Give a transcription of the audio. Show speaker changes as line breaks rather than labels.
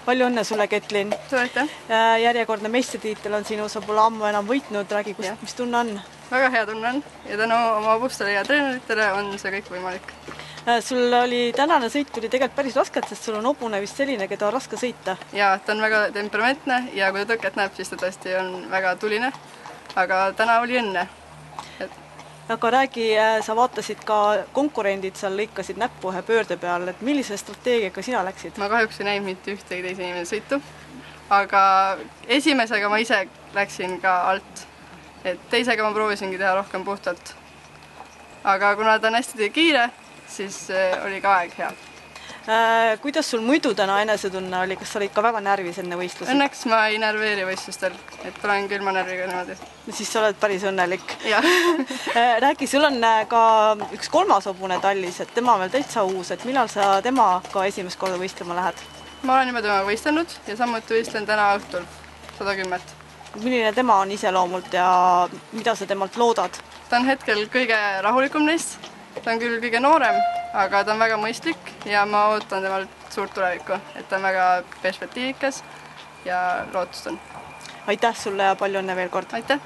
Palju õnne sulle, Ketlin.
Suur aitäh.
Järjekordne meistritiitel on sinu, sa pole ammu enam võitnud. Räägi, mis tunne on?
Väga hea tunne on ja tänu oma hobustele ja treeneritele on see kõik võimalik.
Sul oli tänane sõit tuli tegelikult päris raskelt, sest sul on hobune vist selline, keda on raske sõita.
Ja, ta on väga temperamentne ja kui ta tõket näeb, siis ta tõesti on väga tuline. Aga täna oli õnne.
Aga räägi, sa vaatasid ka konkurendid, seal lõikasid näppu ühe pöörde peal, et millise strateegiaga sina läksid?
Ma kahjuks ei näinud mitte ühtegi teise inimene sõitu, aga esimesega ma ise läksin ka alt, et teisega ma proovisingi teha rohkem puhtalt. Aga kuna ta on hästi kiire, siis oli ka aeg hea.
Kuidas sul muidu täna enesetunne oli? Kas sa olid ka väga närvis enne võistlusi?
Õnneks ma ei närveeri võistlustel, et olen külma närviga niimoodi.
Siis sa oled päris õnnelik.
Räägi,
sul on ka üks kolmas hobune tallis, et tema on veel täitsa uus, et millal sa temaga esimest korda võistlema lähed?
Ma olen juba temaga võistelnud ja samuti võistlen täna õhtul 110.
Milline tema on iseloomult ja mida sa temalt loodad?
Ta on hetkel kõige rahulikum neist. Ta on küll kõige noorem, aga ta on väga mõistlik ja ma ootan temalt suurt tulevikku, et ta on väga perspektiivikas ja lootust on.
Aitäh sulle ja palju õnne veel kord!
Aitäh!